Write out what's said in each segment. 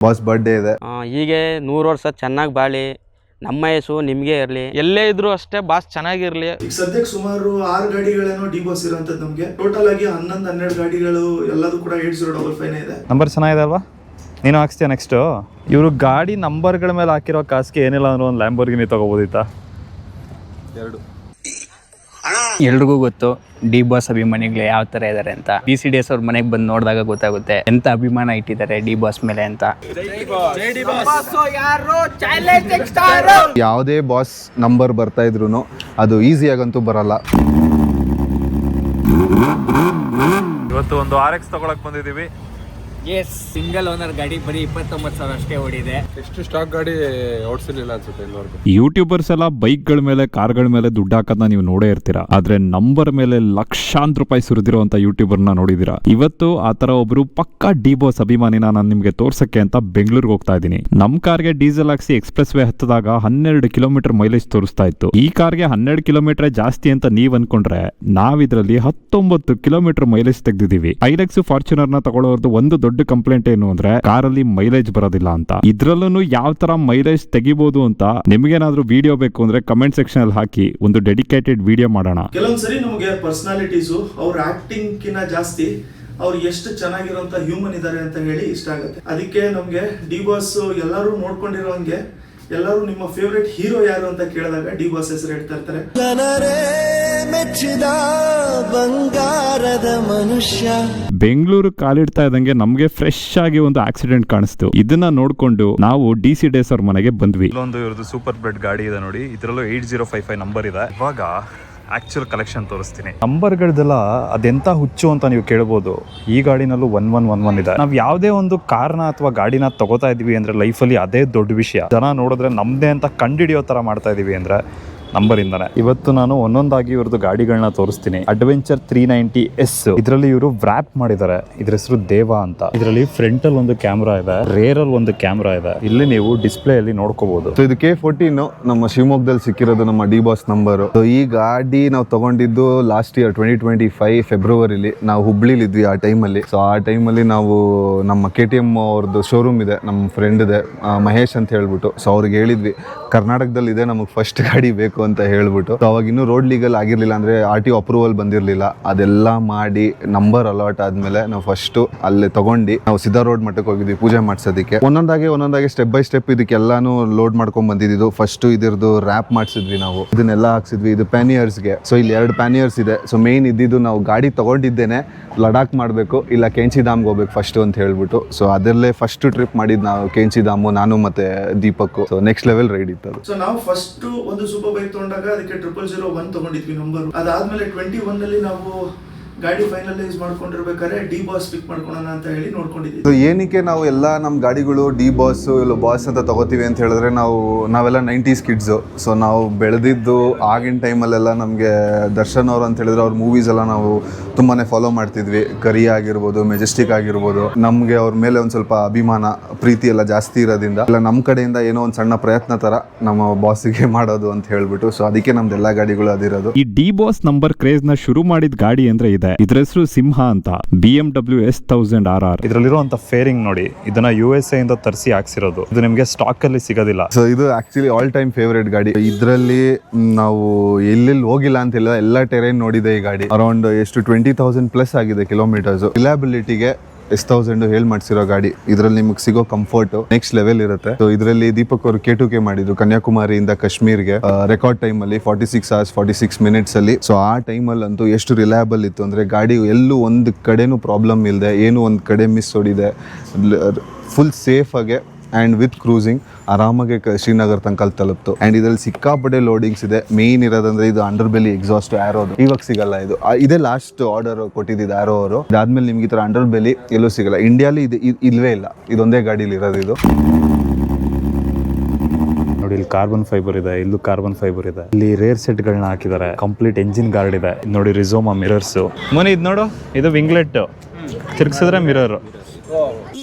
Boss birthday ಇದೆ. ಹೀಗೆ 100 ವರ್ಷ ಚೆನ್ನಾಗಿ ಬಾಳಿ, ನಮ್ಮ ಯಶು ನಿಮ್ಗೆ ಇರ್ಲಿ, ಎಲ್ಲೇ ಇದ್ರು ಅಷ್ಟೇ ಬಾಸ್ ಚೆನ್ನಾಗಿರ್ಲಿ. ಈಗ ಸದ್ಯಕ್ಕೆ ಸುಮಾರು 6 ಗಾಡಿಗಳೇನೋ ಡಿ ಬಾಸ್ ಇರೋಂಥದ್ದು. ನಮಗೆ ಟೋಟಲ್ ಆಗಿ 11-12 ಗಾಡಿಗಳು ಎಲ್ಲದೂ ಕೂಡ 8055 ಇದೆ. ನಂಬರ್ ಚೆನ್ನಾಗಿದೆ ಅಲ್ವಾ? ನೀನು ಹಾಕ್ಸ್ತೀಯ ನೆಕ್ಸ್ಟ್? ಇವರು ಗಾಡಿ ನಂಬರ್ಗಳ ಮೇಲೆ ಹಾಕಿರೋ ಕಾಸ್ಗೆ ಏನಿಲ್ಲ ಅಂದ್ರೆ ಒಂದು ಲ್ಯಾಂಬೋರ್ಗಿನಿ ತಗೋಬೋದಿತ್ತಾ? ಎಲ್ರಿಗೂ ಗೊತ್ತು ಡಿ ಬಾಸ್ ಅಭಿಮಾನಿಗಳು ಯಾವ ತರ ಇದಾರೆ ಅಂತ. BCDS ಅವ್ರ ಮನೆಗೆ ಬಂದು ನೋಡಿದಾಗ ಗೊತ್ತಾಗುತ್ತೆ ಎಂತ ಅಭಿಮಾನ ಇಟ್ಟಿದ್ದಾರೆ ಡಿ ಬಾಸ್ ಮೇಲೆ ಅಂತ. ಯಾವುದೇ ಬಾಸ್ ನಂಬರ್ ಬರ್ತಾ ಇದ್ರು ಅದು ಈಸಿಯಾಗಂತೂ ಬರಲ್ಲ. ಇವತ್ತು ಒಂದು RX ತಗೊಳಕ್ ಬಂದಿದ್ದೀವಿ. ಸಿಂಗಲ್ ಓನರ್ ಗಾಡಿ ಬರೀ 29,000 ಅಷ್ಟೇ ಓಡಿದೆ. ಎಷ್ಟು ಸ್ಟಾಕ್ ಗಾಡಿ ಓಡಿಸಿರ್ಲಿಲ್ಲ ಅನ್ಸುತ್ತೆ ಇಲ್ಲಿವರೆಗೂ. ಯೂಟ್ಯೂಬರ್ಸ್ ಎಲ್ಲ ಬೈಕ್ಗಳ ಮೇಲೆ ಕಾರ್ಗಳ ಮೇಲೆ ದುಡ್ಡು ಹಾಕೋದನ್ನ ನೀವು ನೋಡೇ ಇರ್ತೀರಾ. ಆದ್ರೆ ನಂಬರ್ ಮೇಲೆ ಲಕ್ಷಾಂತರ ರೂಪಾಯಿ ಸುರಿದಿರುವಂತ ಯೂಟ್ಯೂಬರ್ನ ನೋಡಿದೀರಾ? ಇವತ್ತು ಆತರ ಒಬ್ರು ಪಕ್ಕಾ ಡಿ ಬಾಸ್ ಅಭಿಮಾನಿನ ನಾನು ನಿಮ್ಗೆ ತೋರ್ಸಕ್ಕೆ ಅಂತ ಬೆಂಗಳೂರಿಗೆ ಹೋಗ್ತಾ ಇದ್ದೀನಿ. ನಮ್ ಕಾರ್ಗೆ ಡೀಸೆಲ್ ಹಾಕ್ಸಿ ಎಕ್ಸ್ಪ್ರೆಸ್ ವೇ ಹತ್ತದಾಗ 12 ಕಿಲೋಮೀಟರ್ ಮೈಲೇಜ್ ತೋರಿಸ್ತಾ ಇತ್ತು. ಈ ಕಾರ್ಗೆ 12 ಕಿಲೋಮೀಟರ್ ಜಾಸ್ತಿ ಅಂತ ನೀವ್ ಅನ್ಕೊಂಡ್ರೆ ನಾವಿದ್ರಲ್ಲಿ 19 ಕಿಲೋಮೀಟರ್ ಮೈಲೇಜ್ ತೆಗ್ದಿದೀವಿ. ಐಲೆಕ್ಸ್ ಫಾರ್ಚುನರ್ ನ ತಗೊಳ್ಳೋರ್ದು ಒಂದು ದೊಡ್ಡ ಕಂಪ್ಲೇಂಟ್ ಏನು ಅಂದ್ರೆ ಕಾರಲ್ಲಿ ಮೈಲೇಜ್ ಬರೋದಿಲ್ಲ ಅಂತ. ಇದ್ರಲ್ಲೂ ಯಾವ ತರ ಮೈಲೇಜ್ ತೆಗಿಬಹುದು ಅಂತ ನಿಮ್ಗೇನಾದ್ರೂ ವಿಡಿಯೋ ಬೇಕು ಅಂದ್ರೆ ಕಮೆಂಟ್ ಸೆಕ್ಷನ್ ಅಲ್ಲಿ ಹಾಕಿ, ಒಂದು ಡೆಡಿಕೇಟೆಡ್ ವಿಡಿಯೋ ಮಾಡೋಣ. ಕೆಲವೊಂದ್ಸರಿ ನಮಗೆ ಪರ್ಸನಾಲಿಟೀಸು ಅವ್ರ ಆಕ್ಟಿಂಗ್ ಕಿನ್ನ ಜಾಸ್ತಿ ಅವ್ರು ಎಷ್ಟು ಚೆನ್ನಾಗಿರೋಂಥ ಹ್ಯೂಮನ್ ಇದ್ದಾರೆ ಅಂತ ಹೇಳಿ ಇಷ್ಟ ಆಗುತ್ತೆ. ಅದಕ್ಕೆ ನಮಗೆ ಡಿ ಬಾಸ್ ಎಲ್ಲರೂ ನೋಡ್ಕೊಂಡಿರೋಂಗೆ ಎಲ್ಲರೂ ನಿಮ್ಮ ಫೇವ್ರೆಟ್ ಹೀರೋ ಯಾರು ಅಂತ ಕೇಳಿದಾಗ ಡಿ ಬಾಸ್ ಹೆಸರು ಹೇಳ್ತಾ ಇರ್ತಾರೆ. ಬೆಂಗಳೂರು ಕಾಲಿಡ್ತಾ ಇದ್ದಂಗೆ ನಮ್ಗೆ ಫ್ರೆಶ್ ಆಗಿ ಒಂದು ಆಕ್ಸಿಡೆಂಟ್ ಕಾಣಿಸ್ತು. ಇದನ್ನ ನೋಡ್ಕೊಂಡು ನಾವು DCDS ಅವ್ರ ಮನೆಗೆ ಬಂದ್ವಿ. ಇಲ್ಲೊಂದು ಇವ್ರದ್ದು ಸೂಪರ್ ಬ್ಲೆಡ್ ಗಾಡಿ ಇದೆ ನೋಡಿ, ಇದರಲ್ಲೂ 8055 ನಂಬರ್ ಇದೆ. ಇವಾಗ ಆಕ್ಚುಯಲ್ ಕಲೆಕ್ಷನ್ ತೋರಿಸ್ತೀನಿ. ನಂಬರ್ಗಳದೆಲ್ಲ ಅದೆಂತ ಹುಚ್ಚು ಅಂತ ನೀವು ಕೇಳ್ಬೋದು. ಈ ಗಾಡಿನಲ್ಲೂ 1111 ಇದೆ. ನಾವು ಯಾವುದೇ ಒಂದು ಕಾರ್ನ ಅಥವಾ ಗಾಡಿನ ತಗೋತಾ ಇದೀವಿ ಅಂದ್ರೆ ಲೈಫಲ್ಲಿ ಅದೇ ದೊಡ್ಡ ವಿಷಯ. ಜನ ನೋಡಿದ್ರೆ ನಮ್ದೇ ಅಂತ ಕಂಡಿಡಿಯೋ ತರ ಮಾಡ್ತಾ ಇದೀವಿ ಅಂದ್ರೆ ನಂಬರ್ ಇಂದಾನೆ. ಇವತ್ತು ನಾನು ಒಂದೊಂದಾಗಿ ಇವ್ರದ್ದು ಗಾಡಿಗಳನ್ನ ತೋರಿಸ್ತೀನಿ. ಅಡ್ವೆಂಚರ್ 390S ಇದರಲ್ಲಿ ಇವರು ವ್ರಾಪ್ ಮಾಡಿದ್ದಾರೆ. ಇದ್ರ ಹೆಸರು ದೇವ ಅಂತ. ಇದರಲ್ಲಿ ಫ್ರಂಟ್ ಅಲ್ಲಿ ಒಂದು ಕ್ಯಾಮ್ರಾ ಇದೆ, ರೇರ್ ಅಲ್ಲಿ ಒಂದು ಕ್ಯಾಮ್ರಾ ಇದೆ. ಇಲ್ಲಿ ನೀವು ಡಿಸ್ಪ್ಲೇ ಅಲ್ಲಿ ನೋಡ್ಕೋಬಹುದು. ಇದು K14 ನಮ್ಮ ಶಿವಮೊಗ್ಗದಲ್ಲಿ ಸಿಕ್ಕಿರೋದು ನಮ್ಮ ಡಿ ಬಾಸ್ ನಂಬರ್. ಈ ಗಾಡಿ ನಾವು ತಗೊಂಡಿದ್ದು ಲಾಸ್ಟ್ ಇಯರ್ 2025 ಫೆಬ್ರವರಿಲಿ. ನಾವು ಹುಬ್ಳಿಲಿ ಇದ್ವಿ ಆ ಟೈಮಲ್ಲಿ. ಸೊ ಆ ಟೈಮಲ್ಲಿ ನಾವು ನಮ್ಮ KTM ಅವ್ರದ್ದು ಶೋರೂಮ್ ಇದೆ, ನಮ್ಮ ಫ್ರೆಂಡ್ ಇದೆ ಮಹೇಶ್ ಅಂತ ಹೇಳ್ಬಿಟ್ಟು. ಸೊ ಅವ್ರಿಗೆ ಹೇಳಿದ್ವಿ ಕರ್ನಾಟಕದಲ್ಲಿ ಇದೆ ನಮಗೆ ಫಸ್ಟ್ ಗಾಡಿ ಬೇಕು ಅಂತ ಹೇಳ್ಬಿಟ್ಟು. ಅವಾಗ ಇನ್ನೂ ರೋಡ್ ಲೀಗಲ್ ಆಗಿರ್ಲಿಲ್ಲ, ಅಂದ್ರೆ RTO ಅಪ್ರೂವಲ್ ಬಂದಿರಲಿಲ್ಲ. ಅದೆಲ್ಲ ಮಾಡಿ ನಂಬರ್ ಅಲಾಟ್ ಆದ್ಮೇಲೆ ನಾವು ಫಸ್ಟ್ ಅಲ್ಲಿ ತಗೊಂಡು ನಾವು ಸಿದ್ದಾ ರೋಡ್ ಮಟ್ಟಕ್ಕೆ ಹೋಗಿದ್ವಿ ಪೂಜೆ ಮಾಡ್ಸೋದಕ್ಕೆ. ಒಂದೊಂದಾಗಿ ಸ್ಟೆಪ್ ಬೈ ಸ್ಟೆಪ್ ಇದಕ್ಕೆಲ್ಲಾನು ಲೋಡ್ ಮಾಡ್ಕೊಂಡ್ ಬಂದಿದ್ದು. ಫಸ್ಟ್ ಇದ್ರದ್ದು ರ್ಯಾಪ್ ಮಾಡಿಸಿದ್ವಿ ನಾವು, ಇದನ್ನೆಲ್ಲ ಹಾಕ್ಸಿದ್ವಿ. ಇದು ಪ್ಯಾನಿಯರ್ಸ್ಗೆ. ಸೊ ಇಲ್ಲಿ 2 ಪ್ಯಾನಿಯರ್ಸ್ ಇದೆ. ಸೊ ಮೇನ್ ಇದ್ದಿದ್ದು ನಾವು ಗಾಡಿ ತಗೊಂಡಿದ್ದೇನೆ ಲಡಾಖ್ ಮಾಡಬೇಕು ಇಲ್ಲ ಕೆಂಚಿಧಾಮ್ಗೆ ಹೋಗ್ಬೇಕು ಫಸ್ಟ್ ಅಂತ ಹೇಳ್ಬಿಟ್ಟು. ಸೊ ಅದರಲ್ಲೇ ಫಸ್ಟ್ ಟ್ರಿಪ್ ಮಾಡಿದ್ ನಾವು ಕೆಂಚಿಧಾಮು, ನಾನು ಮತ್ತೆ Deepak. So next level ride ಇತ್ತು ಅದು. ಸೊ ನಾವು ಫಸ್ಟ್ ಒಂದು ಸೂಪರ್ ಬೈಕ್ ತಗೊಂಡಾಗ ಅದಕ್ಕೆ 0001 ತಗೊಂಡಿದ್ವಿ ನಂಬರ್. ಅದಾದ್ಮೇಲೆ 21 ಅಲ್ಲಿ ನಾವು ಗಾಡಿ ಫೈನಲೈಸ್ ಮಾಡ್ಕೊಂಡಿರ್ಬೇಕಾದ್ರೆ ಡಿ ಬಾಸ್ ಪಿಕ್ ಮಾಡ್ಕೊಳ್ಳೋಣ ಅಂತ ಹೇಳಿ ನೋಡ್ಕೊಂಡಿದ್ದೀವಿ. ಸೊ ಏನಕ್ಕೆ ನಾವು ಎಲ್ಲ ನಮ್ಮ ಗಾಡಿಗಳು ಡಿ ಬಾಸ್ ಇಲ್ಲ ಬಾಸ್ ಅಂತ ತಗೋತೀವಿ ಅಂತ ಹೇಳಿದ್ರೆ ನಾವೆಲ್ಲ 90s ಕಿಡ್ಸು. ಸೊ ನಾವು ಬೆಳೆದಿದ್ದು ಆಗಿನ ಟೈಮಲ್ಲೆಲ್ಲ ನಮಗೆ ದರ್ಶನ್ ಅವರು ಅಂತ ಹೇಳಿದ್ರೆ ಅವ್ರ ಮೂವೀಸ್ ಎಲ್ಲ ನಾವು ತುಂಬಾ ಫಾಲೋ ಮಾಡ್ತಿದ್ವಿ. ಕರಿ ಆಗಿರ್ಬೋದು, ಮೆಜೆಸ್ಟಿಕ್ ಆಗಿರ್ಬೋದು. ನಮಗೆ ಅವ್ರ ಮೇಲೆ ಒಂದು ಸ್ವಲ್ಪ ಅಭಿಮಾನ ಪ್ರೀತಿ ಎಲ್ಲ ಜಾಸ್ತಿ ಇರೋದ್ರಿಂದ ಇಲ್ಲ ನಮ್ಮ ಕಡೆಯಿಂದ ಏನೋ ಒಂದು ಸಣ್ಣ ಪ್ರಯತ್ನ ಥರ ನಮ್ಮ ಬಾಸಿಗೆ ಮಾಡೋದು ಅಂತ ಹೇಳ್ಬಿಟ್ಟು. ಸೊ ಅದಕ್ಕೆ ನಮ್ದು ಎಲ್ಲ ಗಾಡಿಗಳು ಅದಿರೋದು. ಈ ಡಿ ಬಾಸ್ ನಂಬರ್ ಕ್ರೇಜ್ ನ ಶುರು ಮಾಡಿದ ಗಾಡಿ ಅಂದ್ರೆ ಇದೆ. ಇದ್ರ ಹೆಸರು ಸಿಂಹ ಅಂತ, BMW S1000RR. ಇದರಲ್ಲಿರುವಂತ ಫೇರಿಂಗ್ ನೋಡಿ, ಇದನ್ನ USA ಇಂದ ತರಿಸಿ ಹಾಕ್ಸಿರೋದು. ಇದು ನಿಮ್ಗೆ ಸ್ಟಾಕ್ ಅಲ್ಲಿ ಸಿಗೋದಿಲ್ಲ. ಸೊ ಇದು ಆಕ್ಚುಲಿ ಆಲ್ ಟೈಮ್ ಫೇವರೇಟ್ ಗಾಡಿ. ಇದರಲ್ಲಿ ನಾವು ಎಲ್ಲೆಲ್ಲಿ ಹೋಗಿಲ್ಲ ಅಂತಿಲ್ಲ, ಎಲ್ಲ ಟೆರೈನ್ ನೋಡಿದೆ ಈ ಗಾಡಿ. ಅರೌಂಡ್ ಎಷ್ಟು 20,000 ಪ್ಲಸ್ ಆಗಿದೆ ಕಿಲೋಮೀಟರ್ಸ್. ರಿಲಯಬಿಲಿಟಿಗೆ S1000 ಹೇಳಿ ಮಾಡಿಸಿರೋ ಗಾಡಿ. ಇದರಲ್ಲಿ ನಿಮಗೆ ಸಿಗೋ ಕಂಫರ್ಟ್ ನೆಕ್ಸ್ಟ್ ಲೆವೆಲ್ ಇರುತ್ತೆ. ಸೊ ಇದರಲ್ಲಿ ದೀಪಕ್ ಅವರು K2K ಮಾಡಿದ್ರು ಕನ್ಯಾಕುಮಾರಿಯಿಂದ ಕಾಶ್ಮೀರ್ಗೆ ರೆಕಾರ್ಡ್ ಟೈಮ್ ಅಲ್ಲಿ 46 hours 46 minutes ಅಲ್ಲಿ. ಸೊ ಆ ಟೈಮಲ್ಲಿ ಅಂತೂ ಎಷ್ಟು ರಿಲಯಬಲ್ ಇತ್ತು ಅಂದ್ರೆ ಗಾಡಿ ಎಲ್ಲೂ ಒಂದು ಕಡೆನೂ ಪ್ರಾಬ್ಲಮ್ ಇಲ್ಲದೆ, ಏನು ಒಂದು ಕಡೆ ಮಿಸ್ ಹೊಡಿದೆ, ಫುಲ್ ಸೇಫ್ ಆಗಿ ಆ್ಯಂಡ್ ವಿತ್ ಕ್ರೂಸಿಂಗ್ ಆರಾಮಾಗಿ ಶ್ರೀನಗರ್ ತನಕ ತಲುಪ್ತು. ಆ್ಯಂಡ್ ಇದರಲ್ಲಿ ಸಿಕ್ಕಾಪಟ್ಟೆ ಲೋಡಿಂಗ್ಸ್ ಇದೆ. ಮೇನ್ ಇರೋದಂದ್ರೆ ಇದು ಅಂಡರ್ ಬೆಲಿ ಎಕ್ಸಾಸ್ಟ್ ಆ್ಯರೋದು ಇವಾಗ ಸಿಗಲ್ಲ. ಇದೇ ಲಾಸ್ಟ್ ಆರ್ಡರ್ ಕೊಟ್ಟಿದ್ದು ಆ್ಯರೋ ಅವರು. ಇದಾದ್ಮೇಲೆ ನಿಮ್ಗೆ ಈ ಥರ ಅಂಡರ್ ಬೆಲಿ ಎಲ್ಲೂ ಸಿಗಲ್ಲ ಇಂಡಿಯಾಲಿ. ಇಲ್ವೇ ಇಲ್ಲ, ಇದೊಂದೇ ಗಾಡೀಲಿ ಇರೋದು ಇದು. ನೋಡಿ ಇಲ್ಲಿ ಕಾರ್ಬನ್ ಫೈಬರ್ ಇದೆ, ಇಲ್ಲೂ ಕಾರ್ಬನ್ ಫೈಬರ್ ಇದೆ. ಇಲ್ಲಿ ರೇರ್ ಸೆಟ್ಗಳನ್ನ ಹಾಕಿದ್ದಾರೆ. ಕಂಪ್ಲೀಟ್ ಎಂಜಿನ್ ಗಾರ್ಡ್ ಇದೆ. ನೋಡಿ ರಿಸೋಮಾ ಮಿರರ್ಸ್. ಮನೆ ಇದು ನೋಡು, ಇದು ವಿಂಗ್ಲೆಟ್ ತಿರ್ಗಿಸಿದ್ರೆ ಮಿರರ್.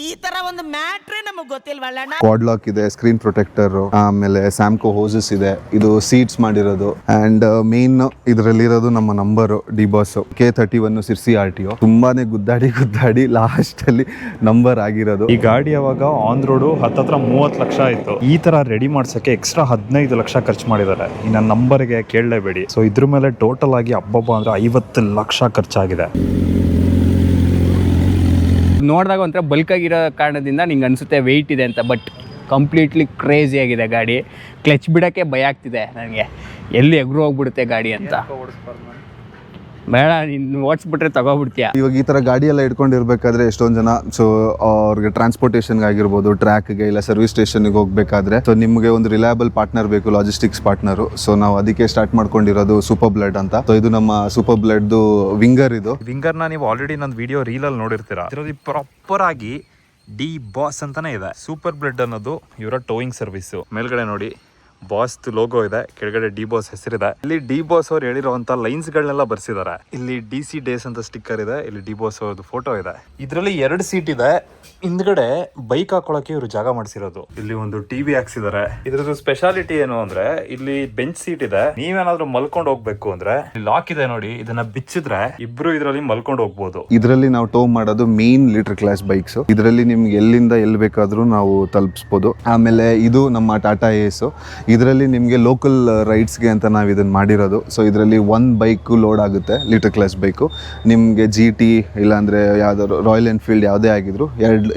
ಈ ತರ ಒಂದು ಒಂದು ಮ್ಯಾಟ್ರೇ ನಮಗ್ ಗೊತ್ತಿಲ್ವಲ್ಲ. ಕ್ವಾಡ್ ಲಾಕ್ ಇದೆ, ಸ್ಕ್ರೀನ್ ಪ್ರೊಟೆಕ್ಟರ್, ಆಮೇಲೆ ಸ್ಯಾಮ್ಕೋ ಹೋಸಸ್ ಇದೆ, ಇದು ಸೀಟ್ಸ್ ಮಾಡಿರೋದು. ಅಂಡ್ ಮೇನ್ ಇದರಲ್ಲಿರೋದು ನಮ್ಮ number D Boss K31 Sirsi RTO. ತುಂಬಾನೇ ಗುದ್ದಾಡಿ ಲಾಸ್ಟ್ ಅಲ್ಲಿ ನಂಬರ್ ಆಗಿರೋದು. ಈ ಗಾಡಿ ಅವಾಗ ಆನ್ ರೋಡು ಹತ್ತತ್ರ 30 ಲಕ್ಷ ಆಯ್ತು. ಈ ತರ ರೆಡಿ ಮಾಡ್ಸಕ್ಕೆ ಎಕ್ಸ್ಟ್ರಾ 15 ಲಕ್ಷ ಖರ್ಚು ಮಾಡಿದ್ದಾರೆ. ಇನ್ನು ನಂಬರ್ಗೆ ಕೇಳಲೇಬೇಡಿ. ಸೊ ಇದ್ರ ಮೇಲೆ ಟೋಟಲ್ ಆಗಿ ಹಬ್ಬ ಅಂದ್ರೆ 50 ಲಕ್ಷ ಖರ್ಚಾಗಿದೆ. ನೋಡಿದಾಗ ಒಂಥರ ಬಲ್ಕ್ ಆಗಿರೋ ಕಾರಣದಿಂದ ನಿಂಗೆ ಅನಿಸುತ್ತೆ ವೆಯ್ಟ್ ಇದೆ ಅಂತ, ಬಟ್ ಕಂಪ್ಲೀಟ್ಲಿ ಕ್ರೇಜಿ ಆಗಿದೆ ಗಾಡಿ. ಕ್ಲಚ್ ಬಿಡೋಕ್ಕೆ ಭಯ ಆಗ್ತಿದೆ ನನಗೆ, ಎಲ್ಲಿ ಎಗ್ರು ಹೋಗ್ಬಿಡುತ್ತೆ ಗಾಡಿ ಅಂತ. ಬೇಡ, ನೀನು ಓಡಿಸ್ಬಿಟ್ರೆ ತಗೋಬಿಡ್ತೀಯ. ಇವಾಗ ಈ ತರ ಗಾಡಿ ಎಲ್ಲ ಇಟ್ಕೊಂಡಿರ್ಬೇಕಾದ್ರೆ ಎಷ್ಟೊಂದು ಜನ ಸೊ ಅವ್ರಿಗೆ ಟ್ರಾನ್ಸ್ಪೋರ್ಟೇಷನ್ ಆಗಿರ್ಬೋದು, ಟ್ರ್ಯಾಕ್ಗೆ ಇಲ್ಲ ಸರ್ವಿಸ್ ಸ್ಟೇಷನ್ಗೆ ಹೋಗ್ಬೇಕಾದ್ರೆ ಸೊ ನಿಮಗೆ ಒಂದು ರಿಲಯಬಲ್ ಪಾರ್ಟ್ನರ್ ಬೇಕು, ಲಾಜಿಸ್ಟಿಕ್ಸ್ ಪಾರ್ಟ್ನರು. ಸೊ ನಾವು ಅದಕ್ಕೆ ಸ್ಟಾರ್ಟ್ ಮಾಡ್ಕೊಂಡಿರೋದು ಸೂಪರ್ ಬ್ಲಡ್ ಅಂತ. ಸೊ ಇದು ನಮ್ಮ ಸೂಪರ್ ಬ್ಲಡ್ದು ವಿಂಗರ್. ಇದು ವಿಂಗರ್ನ ನೀವು ಆಲ್ರೆಡಿ ನನ್ನ ವಿಡಿಯೋ ರೀಲಲ್ಲಿ ನೋಡಿರ್ತೀರಾ. ಇದರಲ್ಲಿ ಪ್ರಾಪರ್ ಆಗಿ ಡಿ ಬಾಸ್ ಅಂತಾನೆ ಇದೆ. ಸೂಪರ್ ಬ್ಲಡ್ ಅನ್ನೋದು ಇವರ ಟೋಯಿಂಗ್ ಸರ್ವಿಸ್. ಮೇಲ್ಗಡೆ ನೋಡಿ ಬಾಸ್ ಲೋಗೋ ಇದೆ, ಕೆಳಗಡೆ ಡಿ ಬಾಸ್ ಹೆಸರಿದೆ. ಇಲ್ಲಿ ಡಿ ಬಾಸ್ ಅವ್ರು ಹೇಳಿರುವಂತ ಲೈನ್ಸ್ ಗಳನ್ನೆಲ್ಲ ಬರ್ಸಿದ್ದಾರೆ. ಇಲ್ಲಿ DC ಡೇಸ್ ಅಂತ ಸ್ಟಿಕ್ಕರ್ ಇದೆ, ಇಲ್ಲಿ ಡಿ ಬಾಸ್ ಅವ್ರದ್ದು ಫೋಟೋ ಇದೆ. ಇದರಲ್ಲಿ 2 ಸೀಟ್ ಇದೆ. ಹಿಂದ್ಗಡೆ ಬೈಕ್ ಹಾಕೊಳಕ್ಕೆ ಇವರು ಜಾಗ ಮಾಡಿಸಿರೋದು. ಇಲ್ಲಿ ಒಂದು ಟಿವಿ ಹಾಕ್ಸಿದ್ದಾರೆ. ಇದ್ರದ್ದು ಸ್ಪೆಷಾಲಿಟಿ ಏನು ಅಂದ್ರೆ ಇಲ್ಲಿ ಬೆಂಚ್ ಸೀಟ್ ಇದೆ. ನೀವೇನಾದ್ರೂ ಮಲ್ಕೊಂಡು ಹೋಗ್ಬೇಕು ಅಂದ್ರೆ ಲಾಕ್ ಇದೆ ನೋಡಿ, ಇದನ್ನ ಬಿಚ್ಚಿದ್ರೆ ಇಬ್ರು ಇದರಲ್ಲಿ ಮಲ್ಕೊಂಡು ಹೋಗ್ಬೋದು. ಇದರಲ್ಲಿ ನಾವು ಟೋ ಮಾಡೋದು ಮೇನ್ ಲೀಟರ್ ಕ್ಲಾಸ್ ಬೈಕ್ಸ್. ಇದರಲ್ಲಿ ನಿಮ್ಗೆ ಎಲ್ಲಿಂದ ಎಲ್ಲಿ ಬೇಕಾದ್ರೂ ನಾವು ತಲುಪಿಸ್ಬೋದು. ಆಮೇಲೆ ಇದು ನಮ್ಮ ಟಾಟಾ ಏಸ್. ಇದರಲ್ಲಿ ನಿಮಗೆ ಲೋಕಲ್ ರೈಡ್ಸ್ಗೆ ಅಂತ ನಾವು ಇದನ್ನು ಮಾಡಿರೋದು. ಸೊ ಇದರಲ್ಲಿ 1 ಬೈಕು ಲೋಡ್ ಆಗುತ್ತೆ, ಲೀಟರ್ ಕ್ಲಾಸ್ ಬೈಕು. ನಿಮಗೆ GT ಇಲ್ಲಾಂದರೆ ಯಾವ್ದಾದ್ರು ರಾಯಲ್ ಎನ್ಫೀಲ್ಡ್ ಯಾವುದೇ ಆಗಿದ್ರು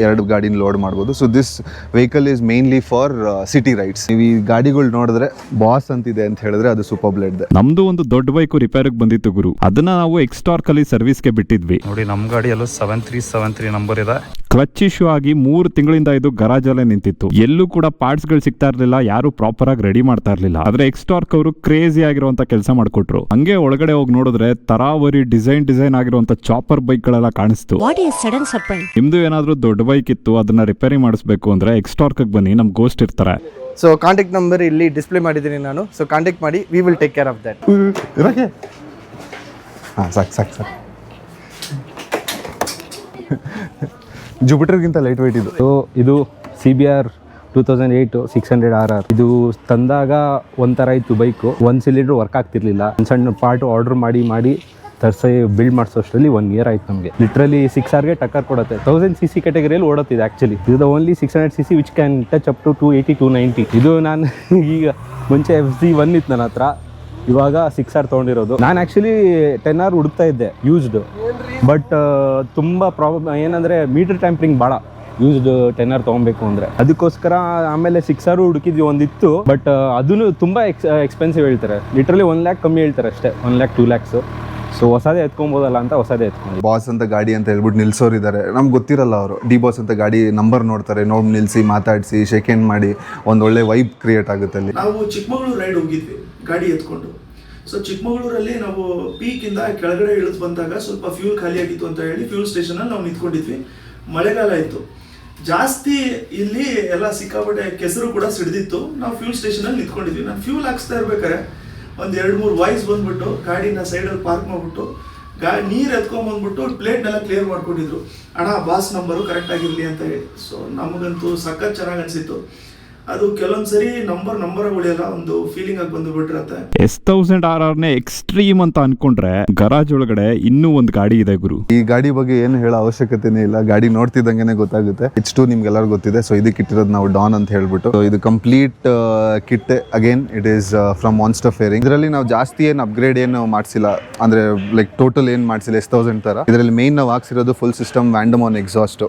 ಎರಡು ಗಾಡಿನ ಲೋಡ್ ಮಾಡ್ಬೋದು. So this vehicle is mainly for city rides. ನೀವು ಈ ಗಾಡಿಗಳು ನೋಡಿದ್ರೆ ಬಾಸ್ ಅಂತಿದೆ ಅಂತ ಹೇಳಿದ್ರೆ ಅದು ಸೂಪರ್ ಬ್ಲೇಡ್. ನಮ್ದು ಒಂದು ದೊಡ್ಡ ಬೈಕು ರಿಪೇರಿಗೆ ಬಂದಿತ್ತು ಗುರು, ಅದನ್ನ ನಾವು ಎಕ್ಸ್ಟಾರ್ಕ್ ಅಲ್ಲಿ ಸರ್ವಿಸ್ಗೆ ಬಿಟ್ಟಿದ್ವಿ. ನೋಡಿ ನಮ್ಮ ಗಾಡಿಯಲ್ಲೂ 7373 ನಂಬರ್ ಇದೆ. ಕ್ಲಚ್ ಇಶ್ಯೂ ಆಗಿ 3 ತಿಂಗಳಿಂದ ಇದು ಗರಾಜಲ್ಲೇ ನಿಂತಿತ್ತು. ಎಲ್ಲೂ ಕೂಡ ಪಾರ್ಟ್ಸ್ ಗಳು ಸಿಗ್ತಾ ಇರ್ಲಿಲ್ಲ, ಯಾರು ಪ್ರಾಪರ್ ಆಗಿ ರೆಡಿ ಮಾಡ್ತಾ ಇರ್ಲಿಲ್ಲ. ಆದ್ರೆ ಎಕ್ಸ್ಟಾರ್ಕ್ ಅವರು ಕ್ರೇಜಿ ಆಗಿರುವಂತ ಕೆಲಸ ಮಾಡ್ಕೊಟ್ರು. ಹಂಗೆ ಒಳಗಡೆ ಹೋಗಿ ನೋಡಿದ್ರೆ ತರಾವರಿ ಡಿಸೈನ್ ಆಗಿರುವಂತ ಚಾಪರ್ ಬೈಕ್ ಗಳೆಲ್ಲ ಕಾಣಿಸ್ತು. ನಿಮ್ದು ಏನಾದ್ರೂ ದೊಡ್ಡ ಬೈಕ್ ಇತ್ತು, ಅದನ್ನ ರಿಪೇರಿ ಮಾಡಿಸ್ಬೇಕು ಅಂದ್ರೆ ಎಕ್ಸ್ಟಾರ್ಕ್ ಬನ್ನಿ, ನಮ್ ಗೋಸ್ಟ್ ಇರ್ತಾರೆ. ಸೊ ಕಾಂಟ್ಯಾಕ್ಟ್ ನಂಬರ್ ಇಲ್ಲಿ ಡಿಸ್ಪ್ಲೇ ಮಾಡಿದ್ದೀನಿ ನಾನು. ಸೊ ಕಾಂಟ್ಯಾಕ್ಟ್ ಮಾಡಿ, we will take care of that. ಸಾಕು ಜುಪಿಟರ್ಗಿಂತ ಲೈಟ್ ವೆಯ್ಟ್ ಇದು. ಸೊ ಇದು CBR 2008 600RR. ಇದು ತಂದಾಗ ಒಂಥರ ಇತ್ತು ಬೈಕು. 1 ಸಿಲಿಂಡ್ರ್ ವರ್ಕ್ ಆಗ್ತಿರ್ಲಿಲ್ಲ. ಸಣ್ಣ ಪಾರ್ಟ್ ಆರ್ಡರ್ ಮಾಡಿ ತರಿಸಿ ಬಿಲ್ಡ್ ಮಾಡಿಸೋಷ್ಟರಲ್ಲಿ 1 ಇಯರ್ ಆಯ್ತು ನಮಗೆ. ಲಿಟ್ರಲಿ 6Rಗೆ ಟಕ್ಕರ್ ಕೊಡುತ್ತೆ. 1000cc ಕ್ಯಾಟಗರಿಯಲ್ಲಿ ಓಡುತ್ತಿದೆ ಆ್ಯಕ್ಚುಲಿ. ಇದು only 600cc which can touch up to 280 290. ಇದು ನಾನು ಈಗ ಮುಂಚೆ FC1 ಇತ್ತು ನನ್ನ ಹತ್ರ, ಇವಾಗ 6R ತೊಗೊಂಡಿರೋದು. ನಾನು ಆ್ಯಕ್ಚುಲಿ 10R ಹುಡುಕ್ತಾ ಇದ್ದೆ ಯೂಸ್ಡ್, ಬಟ್ ತುಂಬ ಪ್ರಾಬ್ಲಮ್ ಏನಂದರೆ ಮೀಟರ್ ಟ್ಯಾಂಪ್ರಿಂಗ್ ಭಾಳ. ಯೂಸ್ಡ್ 10R ತೊಗೊಬೇಕು ಅಂದರೆ ಅದಕ್ಕೋಸ್ಕರ ಆಮೇಲೆ 6R ಹುಡುಕಿದ್ವಿ, ಒಂದಿತ್ತು, ಬಟ್ ಅದನ್ನು ತುಂಬ ಎಕ್ಸ್ಪೆನ್ಸಿವ್ ಹೇಳ್ತಾರೆ. ಲಿಟ್ರಲಿ 1 lakh ಕಮ್ಮಿ ಹೇಳ್ತಾರೆ ಅಷ್ಟೇ, 1 lakh 2 lakhs. ಸೊ ಹೊಸದೇ ಎತ್ಕೊಬೋದಲ್ಲ ಅಂತ ಹೊಸದೇ ಎತ್ಕೊಂಡು. ಬಾಸ್ ಅಂತ ಗಾಡಿ ಅಂತ ಹೇಳ್ಬಿಟ್ಟು ನಿಲ್ಸೋರು ಇದ್ದಾರೆ, ನಮ್ಗೆ ಗೊತ್ತಿರಲ್ಲ. ಅವರು ಡಿ ಬಾಸ್ ಅಂತ ಗಾಡಿ ನಂಬರ್ ನೋಡ್ತಾರೆ, ನೋಡಿ ನಿಲ್ಲಿಸಿ ಮಾತಾಡಿಸಿ ಶೇಕ್ ಹ್ಯಾಂಡ್ ಮಾಡಿ ಒಂದು ಒಳ್ಳೆ ವೈಬ್ ಕ್ರಿಯೇಟ್ ಆಗುತ್ತೆ ಅಲ್ಲಿ. ನಾವು ಚಿಕ್ಕಮಗಳೂರು ರೈಡ್ ಹೋಗಿದ್ವಿ ಗಾಡಿ ಎತ್ಕೊಂಡು. ಸೊ ಚಿಕ್ಕಮಗಳೂರಲ್ಲಿ ನಾವು ಪೀಕಿಂದ ಕೆಳಗಡೆ ಇಳಿದು ಬಂದಾಗ ಸ್ವಲ್ಪ ಫ್ಯೂಲ್ ಖಾಲಿ ಆಗಿತ್ತು ಅಂತ ಹೇಳಿ ಫ್ಯೂಲ್ ಸ್ಟೇಷನಲ್ಲಿ ನಾವು ನಿಂತ್ಕೊಂಡಿದ್ವಿ. ಮಳೆಗಾಲ ಇತ್ತು ಜಾಸ್ತಿ, ಇಲ್ಲಿ ಎಲ್ಲ ಸಿಕ್ಕಾಪಟ್ಟೆ ಕೆಸರು ಕೂಡ ಸಿಡಿದಿತ್ತು. ನಾವು ಫ್ಯೂಲ್ ಸ್ಟೇಷನಲ್ಲಿ ನಿಂತ್ಕೊಂಡಿದ್ವಿ. ನಾನು ಫ್ಯೂಲ್ ಹಾಕ್ಸ್ತಾ ಇರ್ಬೇಕಾರೆ ಒಂದು 2-3 ವಾಯ್ಸ್ ಬಂದ್ಬಿಟ್ಟು ಗಾಡಿನ ಸೈಡಲ್ಲಿ ಪಾರ್ಕ್ ಮಾಡಿಬಿಟ್ಟು ನೀರು ಎತ್ಕೊಂಡ್ಬಂದ್ಬಿಟ್ಟು ಪ್ಲೇಟ್ನೆಲ್ಲ ಕ್ಲಿಯರ್ ಮಾಡ್ಕೊಂಡಿದ್ರು. ಅಣ್ಣ ಬಾಸ್ ನಂಬರು ಕರೆಕ್ಟ್ ಆಗಿರಲಿ ಅಂತ ಹೇಳಿ. ಸೊ ನಮಗಂತೂ ಸಖತ್ ಚೆನ್ನಾಗಿ ಅನಿಸಿತ್ತು. ಅದು ಕೆಲವೊಂದ್ಸರಿ ನಂಬರ್ ಉಳಿಯಲ್ಲ, ಒಂದು ಫೀಲಿಂಗ್ ಆಗಿ ಬಂದು ಬಿಟ್ಟಿರತ್ತೆ. S1000RRನೇ ಎಕ್ಸ್ಟ್ರೀಮ್ ಅಂತ ಅನ್ಕೊಂಡ್ರೆ ಗರಾಜ್ ಒಳಗಡೆ ಇನ್ನೂ ಒಂದು ಗಾಡಿ ಇದೆ ಗುರು. ಈ ಗಾಡಿ ಬಗ್ಗೆ ಏನು ಹೇಳೋ ಅವಶ್ಯಕತೆನೇ ಇಲ್ಲ, ಗಾಡಿ ನೋಡ್ತಿದ್ದಂಗೆ ಗೊತ್ತಾಗುತ್ತೆ. H2 ನಿಮ್ಗೆಲ್ಲರೂ ಗೊತ್ತಿದೆ. ಸೊ ಇದಕ್ಕೆ ಇಟ್ಟಿರೋದು ನಾವು ಡಾನ್ ಅಂತ ಹೇಳ್ಬಿಟ್ಟು. ಸೊ ಇದು complete kit. Again it is from monster fairing. ಇದರಲ್ಲಿ ನಾವು ಜಾಸ್ತಿ ಏನು ಅಪ್ಗ್ರೇಡ್ ಏನು ಮಾಡಿಸಿಲ್ಲ, ಅಂದ್ರೆ ಲೈಕ್ ಟೋಟಲ್ ಏನು ಮಾಡಿಸಿಲ್ಲ S1000 ತರ. ಇದರಲ್ಲಿ ಮೇನ್ ನಾವು ಹಾಕ್ಸಿರೋದು full system Vandemon exhaust.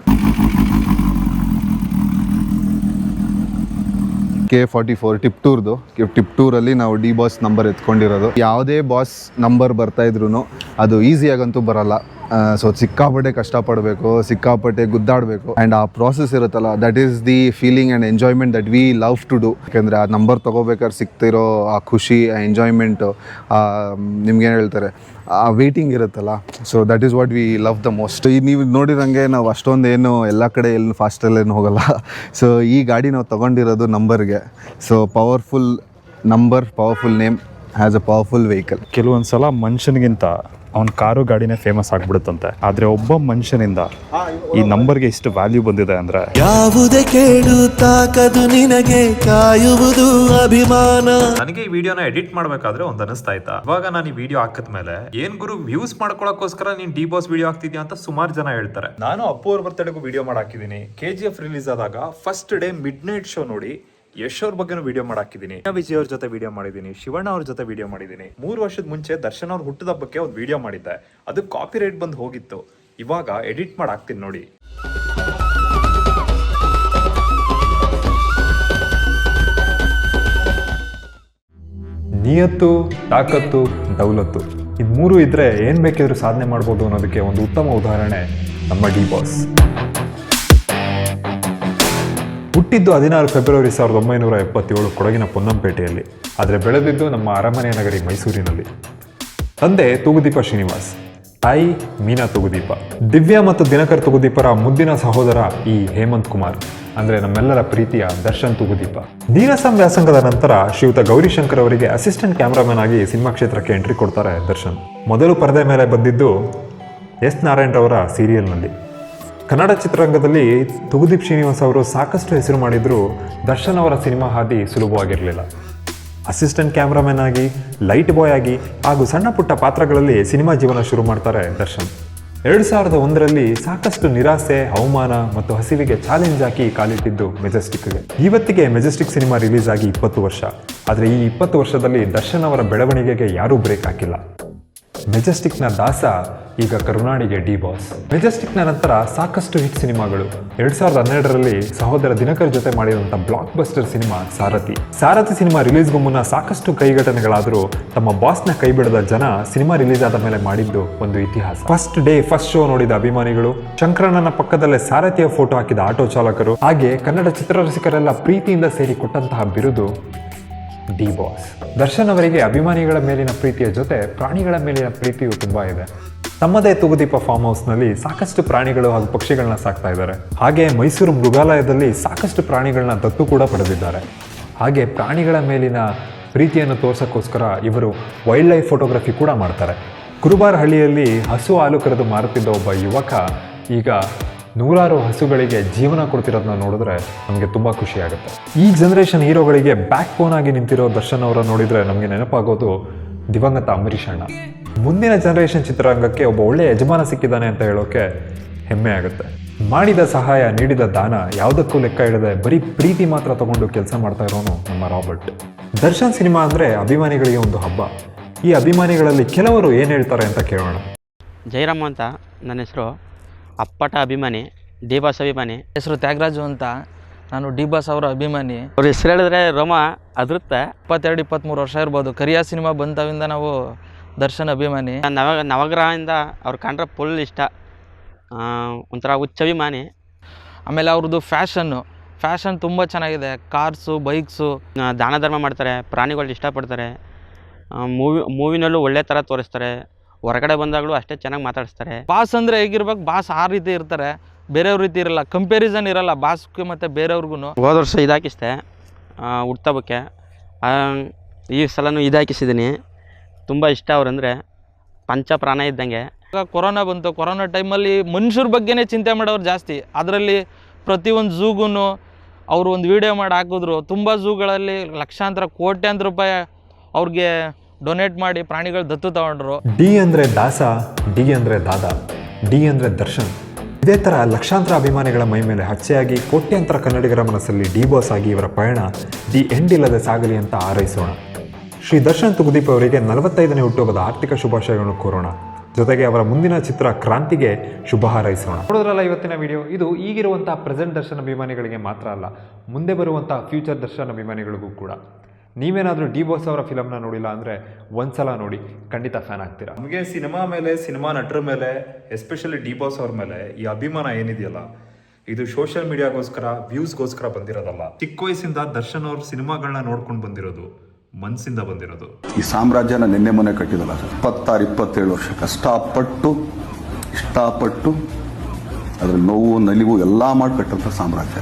K44 ಟಿಪ್ಟೂರ್ದು. ಟಿಪ್ಟೂರಲ್ಲಿ ನಾವು ಡಿ ಬಾಸ್ ನಂಬರ್ ಎತ್ಕೊಂಡಿರೋದು. ಯಾವುದೇ ಬಾಸ್ ನಂಬರ್ ಬರ್ತಾ ಇದ್ರು ಅದು ಈಸಿಯಾಗಂತೂ ಬರಲ್ಲ. ಸೊ ಸಿಕ್ಕಾಪಟ್ಟೆ ಕಷ್ಟಪಡಬೇಕು, ಸಿಕ್ಕಾಪಟ್ಟೆ ಗುದ್ದಾಡಬೇಕು. ಆ್ಯಂಡ್ ಆ ಪ್ರಾಸೆಸ್ ಇರುತ್ತಲ್ಲ, that is the feeling and enjoyment that we love to do. ಯಾಕೆಂದರೆ ಆ ನಂಬರ್ ತೊಗೋಬೇಕಾದ್ರೆ ಸಿಗ್ತಿರೋ ಆ ಖುಷಿ, ಆ ಎಂಜಾಯ್ಮೆಂಟು, ನಿಮ್ಗೇನು ಹೇಳ್ತಾರೆ, ಆ ವೇಟಿಂಗ್ ಇರುತ್ತಲ್ಲ. So that is what we love the most. ಈಗ ನೀವು ನೋಡಿರಂಗೆ ನಾವು ಅಷ್ಟೊಂದು ಏನು ಎಲ್ಲ ಕಡೆ ಏನು ಫಾಸ್ಟಲ್ಲೇನು ಹೋಗಲ್ಲ. ಸೊ ಈ ಗಾಡಿ ನಾವು ತೊಗೊಂಡಿರೋದು ನಂಬರ್ಗೆ. So powerful number, powerful name, has a powerful vehicle. ಕೆಲವೊಂದು ಸಲ ಮನುಷ್ಯನಿಗಿಂತ ಅವನ ಕಾರು ಗಾಡಿನೇ ಫೇಮಸ್ ಆಗ್ಬಿಡುತ್ತಂತೆ. ಆದರೆ ಒಬ್ಬ ಮನುಷ್ಯನಿಂದ ಈ ನಂಬರ್ಗೆ ಇಷ್ಟು ವ್ಯಾಲ್ಯೂ ಬಂದಿದೆ ಅಂದರೆ ಯಾವುದೇ ಕೇಳು ತಾಕದು ನಿನಗೆ ಕಾಯುವುದು ಅಭಿಮಾನ. ನನಗೆ ಈ ವಿಡಿಯೋನ ಎಡಿಟ್ ಮಾಡಬೇಕಾದ್ರೆ ಒಂದು ಅನಿಸ್ತಾ ಇತ್ತಾ, ಇವಾಗ ನಾನು ಈ ವಿಡಿಯೋ ಹಾಕಿದ್ಮೇಲೆ ಏನ್ ಗುರು ವ್ಯೂಸ್ ಮಾಡ್ಕೊಳಕ್ಕೋಸ್ಕರ ನೀನ್ ಡಿ ಬಾಸ್ ವಿಡಿಯೋ ಹಾಕ್ತಿದ್ಯಾ ಅಂತ ಸುಮಾರು ಜನ ಹೇಳ್ತಾರೆ. ನಾನು ಅಪ್ಪು ಅವ್ರ ಬರ್ತಡೆಗೂ ವಿಡಿಯೋ ಮಾಡಾಕಿದ್ದೀನಿ. KGF ರಿಲೀಸ್ ಆದಾಗ first day mid night show ನೋಡಿ ಯಶ್ ಅವ್ರ ಬಗ್ಗೆನೂ ವಿಡಿಯೋ ಮಾಡಾಕಿದ್ದೀನಿ. ವಿಜಯ್ ಅವ್ರ ಜೊತೆ ವಿಡಿಯೋ ಮಾಡಿದ್ದೀನಿ, ಶಿವಣ್ಣ ಅವ್ರ ಜೊತೆ ವಿಡಿಯೋ ಮಾಡಿದ್ದೀನಿ. 3 ವರ್ಷದ ಮುಂಚೆ ದರ್ಶನ್ ಅವ್ರ ಹುಟ್ಟದ ಹಬ್ಬಕ್ಕೆ ಒಂದು ವಿಡಿಯೋ ಮಾಡಿದ್ದೆ, ಅದು ಕಾಪಿ ರೈಟ್ ಬಂದು ಹೋಗಿತ್ತು. ಇವಾಗ ಎಡಿಟ್ ಮಾಡಿ ಹಾಕ್ತೀನಿ ನೋಡಿ. ನಿಯತ್ತು, ತಾಕತ್ತು, ದೌಲತ್ತು, ಇದು 3 ಇದ್ರೆ ಏನ್ ಬೇಕಿದ್ರು ಸಾಧನೆ ಮಾಡ್ಬೋದು ಅನ್ನೋದಕ್ಕೆ ಒಂದು ಉತ್ತಮ ಉದಾಹರಣೆ ನಮ್ಮ ಡಿ ಬಾಸ್. ಹುಟ್ಟಿದ್ದು 16 ಫೆಬ್ರವರಿ 1977 ಕೊಡಗಿನ ಪೊನ್ನಂಪೇಟೆಯಲ್ಲಿ. ಆದರೆ ಬೆಳೆದಿದ್ದು ನಮ್ಮ ಅರಮನೆ ನಗರಿ ಮೈಸೂರಿನಲ್ಲಿ. ತಂದೆ ತೂಗುದೀಪ ಶ್ರೀನಿವಾಸ್, ತಾಯಿ ಮೀನಾ ತೂಗುದೀಪ. ದಿವ್ಯಾ ಮತ್ತು ದಿನಕರ್ ತೂಗುದೀಪರ ಮುದ್ದಿನ ಸಹೋದರ ಈ ಹೇಮಂತ್ ಕುಮಾರ್, ಅಂದರೆ ನಮ್ಮೆಲ್ಲರ ಪ್ರೀತಿಯ ದರ್ಶನ್ ತೂಗುದೀಪ. ನೀರಸಂ ವ್ಯಾಸಂಗದ ನಂತರ ಶ್ರೀಯುತ ಗೌರಿಶಂಕರ್ ಅವರಿಗೆ ಅಸಿಸ್ಟೆಂಟ್ ಕ್ಯಾಮ್ರಾಮನ್ ಆಗಿ ಸಿನಿಮಾ ಕ್ಷೇತ್ರಕ್ಕೆ ಎಂಟ್ರಿ ಕೊಡ್ತಾರೆ ದರ್ಶನ್. ಮೊದಲು ಪರದೆ ಮೇಲೆ ಬಂದಿದ್ದು ಎಸ್ ನಾರಾಯಣರವರ ಸೀರಿಯಲ್ನಲ್ಲಿ. ಕನ್ನಡ ಚಿತ್ರರಂಗದಲ್ಲಿ ತೂಗುದೀಪ್ ಶ್ರೀನಿವಾಸ್ ಅವರು ಸಾಕಷ್ಟು ಹೆಸರು ಮಾಡಿದರೂ ದರ್ಶನ್ ಅವರ ಸಿನಿಮಾ ಹಾದಿ ಸುಲಭವಾಗಿರಲಿಲ್ಲ. ಅಸಿಸ್ಟೆಂಟ್ ಕ್ಯಾಮ್ರಾಮನ್ ಆಗಿ, ಲೈಟ್ ಬಾಯ್ ಆಗಿ ಹಾಗೂ ಸಣ್ಣ ಪುಟ್ಟ ಪಾತ್ರಗಳಲ್ಲಿ ಸಿನಿಮಾ ಜೀವನ ಶುರು ಮಾಡ್ತಾರೆ ದರ್ಶನ್. 2001ರಲ್ಲಿ ಸಾಕಷ್ಟು ನಿರಾಸೆ, ಅವಮಾನ ಮತ್ತು ಹಸಿವಿಗೆ ಚಾಲೆಂಜ್ ಹಾಕಿ ಕಾಲಿಟ್ಟಿದ್ದು ಮೆಜೆಸ್ಟಿಕ್ಗೆ. ಇವತ್ತಿಗೆ ಮೆಜೆಸ್ಟಿಕ್ ಸಿನಿಮಾ ರಿಲೀಸ್ ಆಗಿ 20 ವರ್ಷ. ಆದರೆ ಈ 20 ವರ್ಷದಲ್ಲಿ ದರ್ಶನ್ ಅವರ ಬೆಳವಣಿಗೆಗೆ ಯಾರೂ ಬ್ರೇಕ್ ಹಾಕಿಲ್ಲ. ಮೆಜೆಸ್ಟಿಕ್ನ ದಾಸ ಈಗ ಕರುನಾಡಿಗೆ ಡಿ ಬಾಸ್. ಮೆಜೆಸ್ಟಿಕ್ನ ನಂತರ ಸಾಕಷ್ಟು ಹಿಟ್ ಸಿನಿಮಾಗಳು. 2012ರಲ್ಲಿ ಸಹೋದರ ದಿನಕರ್ ಜೊತೆ ಮಾಡಿದಂಥ ಬ್ಲಾಕ್ ಬಸ್ಟರ್ ಸಿನಿಮಾ ಸಾರಥಿ. ಸಾರಥಿ ಸಿನಿಮಾ ರಿಲೀಸ್ಗೂ ಮುನ್ನ ಸಾಕಷ್ಟು ಕೈಘಟನೆಗಳಾದರೂ ತಮ್ಮ ಬಾಸ್ನ ಕೈ ಬಿಡದ ಜನ ಸಿನಿಮಾ ರಿಲೀಸ್ ಆದ ಮೇಲೆ ಮಾಡಿದ್ದು ಒಂದು ಇತಿಹಾಸ. ಫಸ್ಟ್ ಡೇ ಫಸ್ಟ್ ಶೋ ನೋಡಿದ ಅಭಿಮಾನಿಗಳು, ಶಂಕರಣ್ಣನ ಪಕ್ಕದಲ್ಲೇ ಸಾರಥಿಯ ಫೋಟೋ ಹಾಕಿದ ಆಟೋ ಚಾಲಕರು, ಹಾಗೆ ಕನ್ನಡ ಚಿತ್ರರಸಿಕರೆಲ್ಲ ಪ್ರೀತಿಯಿಂದ ಸೇರಿ ಕೊಟ್ಟಂತಹ ಬಿರುದು ಡಿ ಬಾಸ್. ದರ್ಶನ್ ಅವರಿಗೆ ಅಭಿಮಾನಿಗಳ ಮೇಲಿನ ಪ್ರೀತಿಯ ಜೊತೆ ಪ್ರಾಣಿಗಳ ಮೇಲಿನ ಪ್ರೀತಿಯು ತುಂಬಾ ಇದೆ. ತಮ್ಮದೇ ತೂಗುದೀಪ ಫಾರ್ಮ್ ಹೌಸ್ನಲ್ಲಿ ಸಾಕಷ್ಟು ಪ್ರಾಣಿಗಳು ಹಾಗೂ ಪಕ್ಷಿಗಳನ್ನ ಸಾಕ್ತಾ ಇದ್ದಾರೆ. ಹಾಗೆ ಮೈಸೂರು ಮೃಗಾಲಯದಲ್ಲಿ ಸಾಕಷ್ಟು ಪ್ರಾಣಿಗಳನ್ನ ದತ್ತು ಕೂಡ ಪಡೆದಿದ್ದಾರೆ. ಹಾಗೆ ಪ್ರಾಣಿಗಳ ಮೇಲಿನ ಪ್ರೀತಿಯನ್ನು ತೋರ್ಸೋಕ್ಕೋಸ್ಕರ ಇವರು ವೈಲ್ಡ್ ಲೈಫ್ ಫೋಟೋಗ್ರಫಿ ಕೂಡ ಮಾಡ್ತಾರೆ. ಕುರುಬಾರಹಳ್ಳಿಯಲ್ಲಿ ಹಸು ಹಾಲು ಕರೆದು ಮಾರುತ್ತಿದ್ದ ಒಬ್ಬ ಯುವಕ ಈಗ 100 ಹಸುಗಳಿಗೆ ಜೀವನ ಕೊಡ್ತಿರೋದನ್ನ ನೋಡಿದ್ರೆ ನಮಗೆ ತುಂಬ ಖುಷಿ ಆಗುತ್ತೆ. ಈ ಜನರೇಷನ್ ಹೀರೋಗಳಿಗೆ ಬ್ಯಾಕ್ ಬೋನ್ ಆಗಿ ನಿಂತಿರೋ ದರ್ಶನ್ ಅವರ ನೋಡಿದ್ರೆ ನಮಗೆ ನೆನಪಾಗೋದು ದಿವಂಗತ ಅಂಬರೀಷ್ ಅಣ್ಣ. ಮುಂದಿನ ಜನರೇಷನ್ ಚಿತ್ರರಂಗಕ್ಕೆ ಒಬ್ಬ ಒಳ್ಳೆಯ ಯಜಮಾನ ಸಿಕ್ಕಿದ್ದಾನೆ ಅಂತ ಹೇಳೋಕೆ ಹೆಮ್ಮೆ ಆಗುತ್ತೆ. ಮಾಡಿದ ಸಹಾಯ, ನೀಡಿದ ದಾನ ಯಾವುದಕ್ಕೂ ಲೆಕ್ಕ ಇಡದೆ ಬರೀ ಪ್ರೀತಿ ಮಾತ್ರ ತಗೊಂಡು ಕೆಲಸ ಮಾಡ್ತಾ ಇರೋನು ನಮ್ಮ ರಾಬರ್ಟ್. ದರ್ಶನ್ ಸಿನಿಮಾ ಅಂದರೆ ಅಭಿಮಾನಿಗಳಿಗೆ ಒಂದು ಹಬ್ಬ. ಈ ಅಭಿಮಾನಿಗಳಲ್ಲಿ ಕೆಲವರು ಏನು ಹೇಳ್ತಾರೆ ಅಂತ ಕೇಳೋಣ. ಜಯರಾಮ್ ಅಂತ ನನ್ನ ಹೆಸರು. ಅಪ್ಪಟ ಅಭಿಮಾನಿ, ಡಿ ಬಾಸ್ ಅಭಿಮಾನಿ. ಹೆಸರು ತ್ಯಾಗರಾಜು ಅಂತ, ನಾನು ಡಿ ಬಾಸ್ ಅವರ ಅಭಿಮಾನಿ. ಅವ್ರ ಹೆಸರು ಹೇಳಿದ್ರೆ ರೋಮ ಅದರುತ್ತೆ. 22-23 ವರ್ಷ ಇರ್ಬೋದು. ಕರಿಯ ಸಿನಿಮಾ ಬಂತವಿಂದ ನಾವು ದರ್ಶನ್ ಅಭಿಮಾನಿ. ನವಗ್ರಹದಿಂದ ಅವ್ರು ಕಂಡ್ರೆ ಫುಲ್ ಇಷ್ಟ, ಒಂಥರ ಹುಚ್ಚ ಅಭಿಮಾನಿ. ಆಮೇಲೆ ಅವ್ರದ್ದು ಫ್ಯಾಷನ್ ತುಂಬ ಚೆನ್ನಾಗಿದೆ. Cars, bikes. ದಾನ ಧರ್ಮ ಮಾಡ್ತಾರೆ, ಪ್ರಾಣಿಗಳು ಇಷ್ಟಪಡ್ತಾರೆ. ಮೂವಿನಲ್ಲೂ ಒಳ್ಳೆ ಥರ ತೋರಿಸ್ತಾರೆ. ಹೊರಗಡೆ ಬಂದಾಗಲೂ ಅಷ್ಟೇ ಚೆನ್ನಾಗಿ ಮಾತಾಡಿಸ್ತಾರೆ. ಬಾಸ್ ಅಂದರೆ ಹೇಗಿರ್ಬೇಕು, ಬಾಸ್ ಆ ರೀತಿ ಇರ್ತಾರೆ, ಬೇರೆಯವ್ರ ರೀತಿ ಇರಲ್ಲ. ಕಂಪ್ಯಾರಿಸನ್ ಇರಲ್ಲ ಬಾಸ್ಗೆ ಮತ್ತು ಬೇರೆಯವ್ರಿಗೂ. ಹೋದ ವರ್ಷ ಇದಾಕಿಸ್ದೆ ಹುಟ್ಟುಹಬ್ಬಕ್ಕೆ, ಈ ಸಲನೂ ಇದಾಕಿಸಿದ್ದೀನಿ. ತುಂಬ ಇಷ್ಟ ಅವ್ರಂದರೆ, ಪಂಚ ಪ್ರಾಣ ಇದ್ದಂಗೆ. ಇವಾಗ ಕೊರೋನಾ ಬಂತು. ಕೊರೋನಾ ಟೈಮಲ್ಲಿ ಮನುಷ್ಯರ ಬಗ್ಗೆನೇ ಚಿಂತೆ ಮಾಡೋರು ಜಾಸ್ತಿ. ಅದರಲ್ಲಿ ಪ್ರತಿಯೊಂದು ಝೂಗೂ ಅವರು ಒಂದು ವಿಡಿಯೋ ಮಾಡಿ ಹಾಕಿದ್ರು. ತುಂಬ ಝೂಗಳಲ್ಲಿ ಲಕ್ಷಾಂತರ ಕೋಟ್ಯಾಂತರ ರೂಪಾಯಿ ಅವ್ರಿಗೆ ಡೊನೇಟ್ ಮಾಡಿ ಪ್ರಾಣಿಗಳು ದತ್ತು ತಗೊಂಡ್ರು. ಡಿ ಅಂದರೆ ದಾಸ, ಡಿ ಅಂದರೆ ದಾದ, ಡಿ ಅಂದರೆ ದರ್ಶನ್. ಇದೇ ಥರ ಲಕ್ಷಾಂತರ ಅಭಿಮಾನಿಗಳ ಮೈ ಮೇಲೆ ಹಚ್ಚೆಯಾಗಿ ಕೋಟ್ಯಾಂತರ ಕನ್ನಡಿಗರ ಮನಸ್ಸಲ್ಲಿ ಡಿ ಬಾಸ್ ಆಗಿ ಇವರ ಪಯಣ ದಿ ಎಂಡ್ ಇಲ್ಲದೆ ಸಾಗಲಿ ಅಂತ ಹಾರೈಸೋಣ. ಶ್ರೀ ದರ್ಶನ್ ತೂಗುದೀಪ್ ಅವರಿಗೆ 45ನೇ ಹುಟ್ಟುಹಬ್ಬದ ಆರ್ಥಿಕ ಶುಭಾಶಯಗಳನ್ನು ಕೋರೋಣ. ಜೊತೆಗೆ ಅವರ ಮುಂದಿನ ಚಿತ್ರ ಕ್ರಾಂತಿಗೆ ಶುಭ ಹಾರೈಸೋಣ. ನೋಡಿದ್ರಲ್ಲ ಇವತ್ತಿನ ವಿಡಿಯೋ. ಇದು ಈಗಿರುವಂತಹ ಪ್ರೆಸೆಂಟ್ ದರ್ಶನ್ ಅಭಿಮಾನಿಗಳಿಗೆ ಮಾತ್ರ ಅಲ್ಲ, ಮುಂದೆ ಬರುವಂತಹ ಫ್ಯೂಚರ್ ದರ್ಶನ್ ಅಭಿಮಾನಿಗಳಿಗೂ ಕೂಡ. ನೀವೇನಾದರೂ ಡಿ ಬಾಸ್ ಅವರ ಫಿಲಮ್ನ ನೋಡಿಲ್ಲ ಅಂದರೆ ಒಂದ್ಸಲ ನೋಡಿ, ಖಂಡಿತ ಫ್ಯಾನ್ ಆಗ್ತೀರಾ. ನಮಗೆ ಸಿನಿಮಾ ಮೇಲೆ, ಸಿನಿಮಾ ನಟರ ಮೇಲೆ, ಎಸ್ಪೆಷಲಿ ಡಿ ಬಾಸ್ ಅವ್ರ ಮೇಲೆ ಈ ಅಭಿಮಾನ ಏನಿದೆಯಲ್ಲ, ಇದು ಸೋಷಿಯಲ್ ಮೀಡಿಯಾಗೋಸ್ಕರ, ವ್ಯೂಸ್ಗೋಸ್ಕರ ಬಂದಿರೋದಲ್ಲ. ಚಿಕ್ಕ ವಯಸ್ಸಿಂದ ದರ್ಶನ್ ಅವ್ರ ಸಿನಿಮಾಗಳನ್ನ ನೋಡ್ಕೊಂಡು ಬಂದಿರೋದು, ಮನಸ್ಸಿಂದ ಬಂದಿರೋದು. ಈ ಸಾಮ್ರಾಜ್ಯನ ನಿನ್ನೆ ಮೊನ್ನೆ ಕಟ್ಟಿದಲ್ಲ, 26-27 ವರ್ಷ ಇಷ್ಟಪಟ್ಟು ಅದ್ರ ನೋವು ನಲಿವು ಎಲ್ಲ ಮಾಡಿ ಕಟ್ಟಂಥ ಸಾಮ್ರಾಜ್ಯ.